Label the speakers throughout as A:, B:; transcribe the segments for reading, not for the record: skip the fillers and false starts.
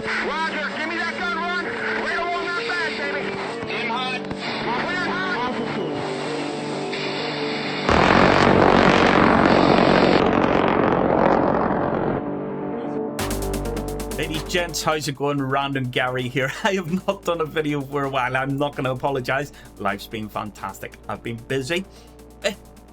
A: Roger, give me that gun, run. Right along that back, baby. Aim hot. Clear hot.
B: Ladies, gents, how's it going? Random Gary here. I have not done a video for a while. I'm not going to apologize. Life's been fantastic. I've been busy.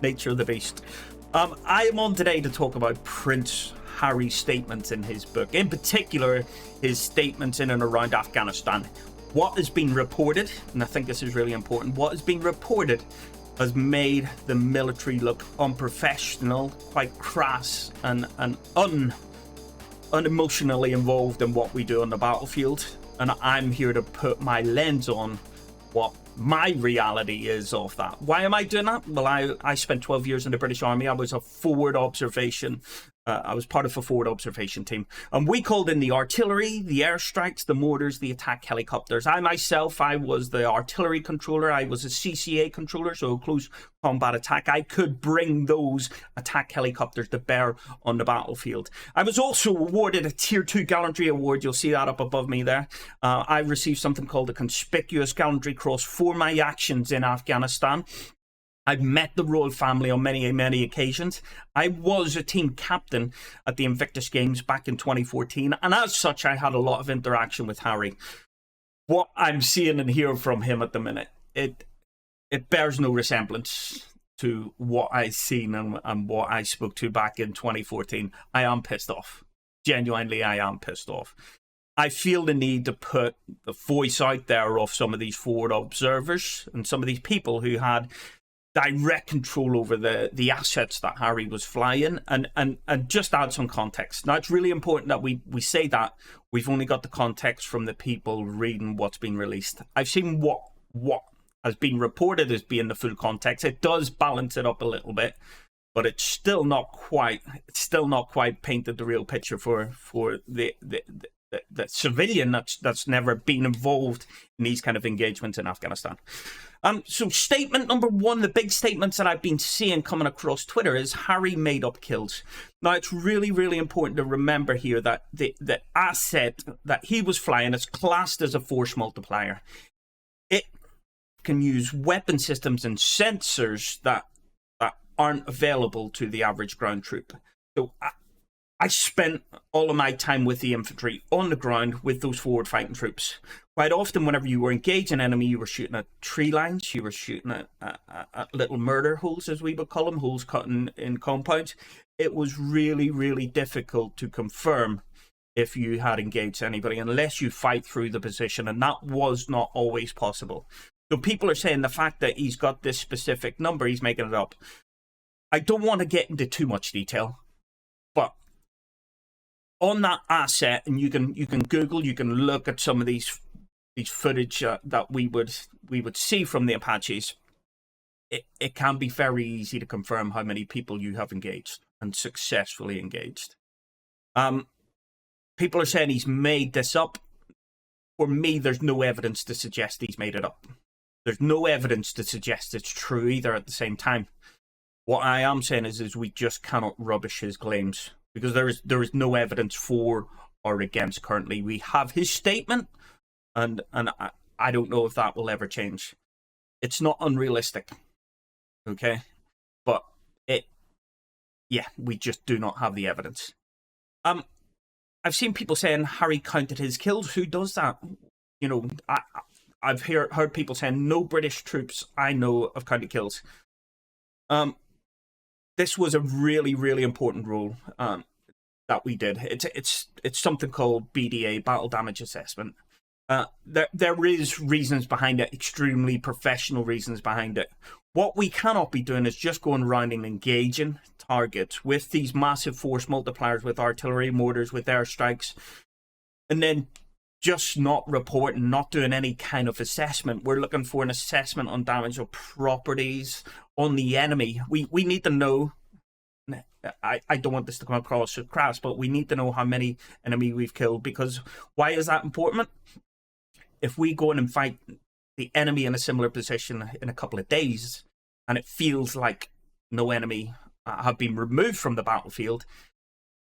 B: Nature of the beast. I am on today to talk about Prince Harry's statements in his book. In particular, his statements in and around Afghanistan. What has been reported, and I think this is really important, what has been reported has made the military look unprofessional, quite crass, and unemotionally involved in what we do on the battlefield. And I'm here to put my lens on what my reality is of that. Why am I doing that? Well, I spent 12 years in the British Army. I was a forward observation. I was part of a forward observation team. And we called in the artillery, the airstrikes, the mortars, the attack helicopters. I was the artillery controller. I was a CCA controller, so close combat attack. I could bring those attack helicopters to bear on the battlefield. I was also awarded a Tier 2 Gallantry Award. You'll see that up above me there. I received something called a Conspicuous Gallantry Cross for my actions in Afghanistan. I've met the royal family on many occasions. I was a team captain at the Invictus Games back in 2014, and as such, I had a lot of interaction with Harry. What I'm seeing and hearing from him at the minute, it bears no resemblance to what I've seen and what I spoke to back in 2014. I am pissed off. Genuinely, I am pissed off. I feel the need to put the voice out there of some of these forward observers and some of these people who had direct control over the assets that Harry was flying, and just add some context. Now, it's really important that we say that we've only got the context from the people reading what's been released. I've seen what has been reported as being the full context. It does balance it up a little bit, but it's still not quite painted the real picture for the civilian that's never been involved in these kind of engagements in Afghanistan. So statement number one, the big statements that I've been seeing coming across Twitter is Harry made up kills. Now, it's really important to remember here that the asset that he was flying is classed as a force multiplier. It can use weapon systems and sensors that aren't available to the average ground troop. So I spent all of my time with the infantry on the ground with those forward fighting troops. Quite often, whenever you were engaging an enemy, you were shooting at tree lines, you were shooting at little murder holes, as we would call them, holes cut in compounds. It was really difficult to confirm if you had engaged anybody unless you fight through the position, and that was not always possible. So people are saying the fact that he's got this specific number, he's making it up. I don't want to get into too much detail, but on that asset, and you can Google, you can look at some of these footage that we would see from the Apaches. It can be very easy to confirm how many people you have engaged and successfully engaged. People are saying he's made this up. For me, there's no evidence to suggest he's made it up. There's no evidence to suggest it's true either at the same time. What I am saying is we just cannot rubbish his claims, because there is no evidence for or against currently. We have his statement, and I don't know if that will ever change. It's not unrealistic, okay? But we just do not have the evidence. I've seen people saying Harry counted his kills. Who does that? You know, I've heard people saying no British troops I know have counted kills. This was a really important rule that we did. It's something called BDA, Battle Damage Assessment. There is reasons behind it, extremely professional reasons behind it. What we cannot be doing is just going around and engaging targets with these massive force multipliers, with artillery, mortars, with airstrikes, and then just not reporting, not doing any kind of assessment. We're looking for an assessment on damage of properties on the enemy. We need to know, I don't want this to come across as crass, but we need to know how many enemy we've killed, because why is that important? If we go in and fight the enemy in a similar position in a couple of days, and it feels like no enemy have been removed from the battlefield,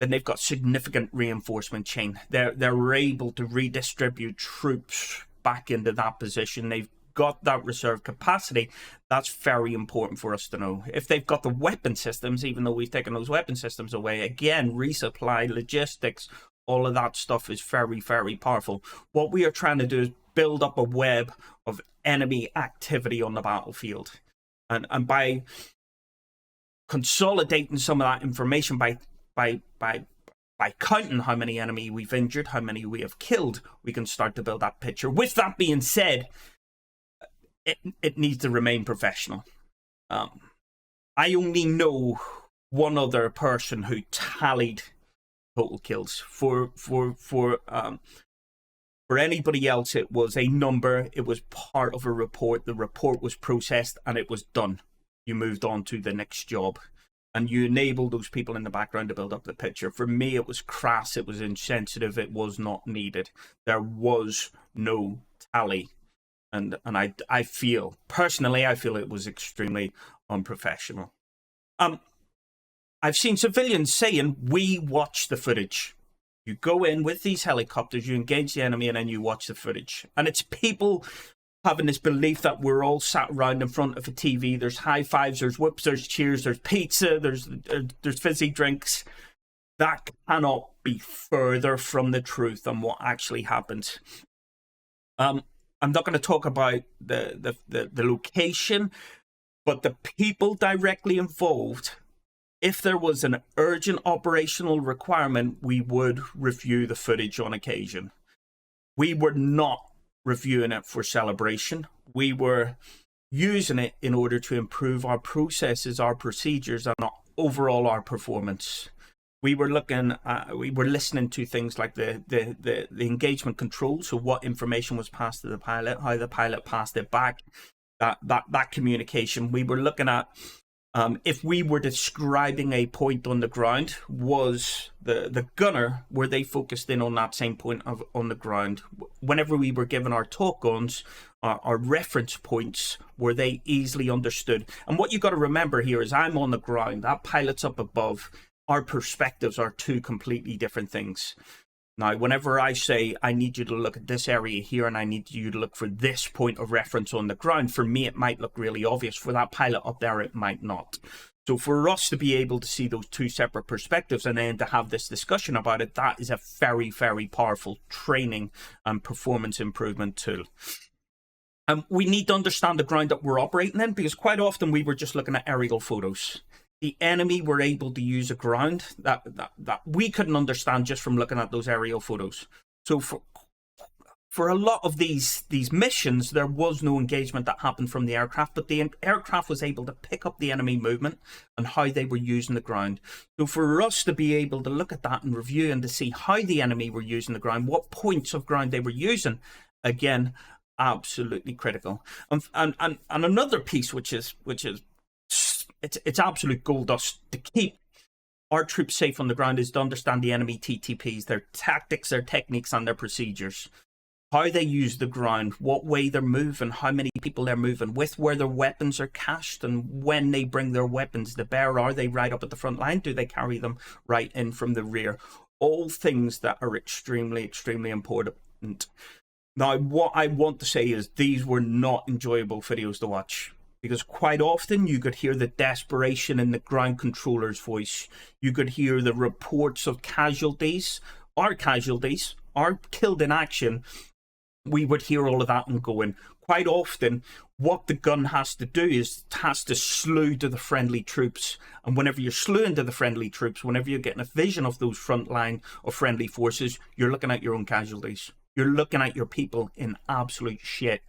B: then they've got significant reinforcement chain. They're able to redistribute troops back into that position. They've got that reserve capacity. That's very important for us to know. If they've got the weapon systems, even though we've taken those weapon systems away, again, resupply, logistics, all of that stuff is very, very powerful. What we are trying to do is build up a web of enemy activity on the battlefield. And by consolidating some of that information, by counting how many enemy we've injured, how many we have killed, we can start to build that picture. With that being said, it needs to remain professional. I only know one other person who tallied total kills. For anybody else, it was a number. It was part of a report. The report was processed and it was done. You moved on to the next job, and you enabled those people in the background to build up the picture. For me, it was crass. It was insensitive. It was not needed. There was no tally. And I feel, personally, I feel it was extremely unprofessional. I've seen civilians saying, we watch the footage. You go in with these helicopters, you engage the enemy, and then you watch the footage. And it's people having this belief that we're all sat around in front of a TV. There's high fives, there's whoops, there's cheers, there's pizza, there's fizzy drinks. That cannot be further from the truth than what actually happens. I'm not going to talk about the location, but the people directly involved. If there was an urgent operational requirement, we would review the footage on occasion. We were not reviewing it for celebration. We were using it in order to improve our processes, our procedures, and overall our performance. We were listening to things like the engagement control, so what information was passed to the pilot, how the pilot passed it back, that communication. We were looking at if we were describing a point on the ground, was the gunner, were they focused in on that same point on the ground? Whenever we were given our talk guns, our reference points, were they easily understood? And what you got to remember here is I'm on the ground, that pilot's up above. Our perspectives are two completely different things. Now, whenever I say, I need you to look at this area here and I need you to look for this point of reference on the ground, for me, it might look really obvious. For that pilot up there, it might not. So for us to be able to see those two separate perspectives and then to have this discussion about it, that is a very, very powerful training and performance improvement tool. We need to understand the ground that we're operating in, because quite often we were just looking at aerial photos. The enemy were able to use a ground that we couldn't understand just from looking at those aerial photos. So for a lot of these missions, there was no engagement that happened from the aircraft, but the aircraft was able to pick up the enemy movement and how they were using the ground. So for us to be able to look at that and review and to see how the enemy were using the ground, what points of ground they were using, again, absolutely critical. And another piece which is it's absolute gold dust to keep our troops safe on the ground is to understand the enemy TTPs, their tactics, their techniques, and their procedures. How they use the ground, what way they're moving, how many people they're moving with, where their weapons are cached, and when they bring their weapons to bear. Are they right up at the front line? Do they carry them right in from the rear? All things that are extremely, extremely important. Now, what I want to say is these were not enjoyable videos to watch, because quite often you could hear the desperation in the ground controller's voice. You could hear the reports of casualties, our killed in action. We would hear all of that and going. Quite often, what the gun has to do is has to slew to the friendly troops. And whenever you're slewing to the friendly troops, whenever you're getting a vision of those front line of friendly forces, you're looking at your own casualties. You're looking at your people in absolute shit.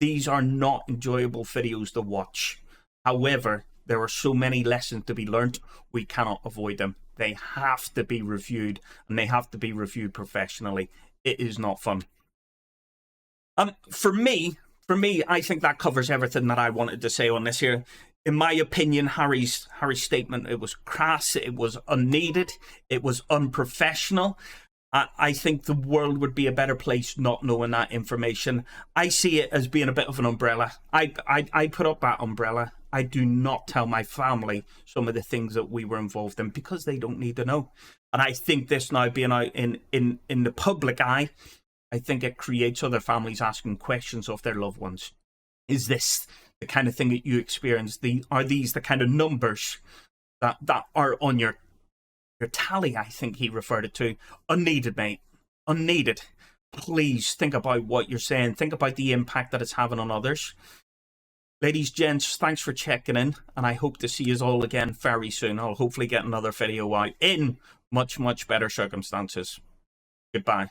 B: These are not enjoyable videos to watch. However, there are so many lessons to be learned, we cannot avoid them. They have to be reviewed, and they have to be reviewed professionally. It is not fun. For me, I think that covers everything that I wanted to say on this here. In my opinion, Harry's statement, it was crass, it was unneeded, it was unprofessional. I think the world would be a better place not knowing that information. I see it as being a bit of an umbrella. I put up that umbrella. I do not tell my family some of the things that we were involved in because they don't need to know. And I think this now being out in the public eye, I think it creates other families asking questions of their loved ones. Is this the kind of thing that you experience? Are these the kind of numbers that are on your tally? I think he referred it to. Unneeded, mate. Unneeded. Please think about what you're saying. Think about the impact that it's having on others. Ladies, gents, thanks for checking in, and I hope to see you all again very soon. I'll hopefully get another video out in much, much better circumstances. Goodbye.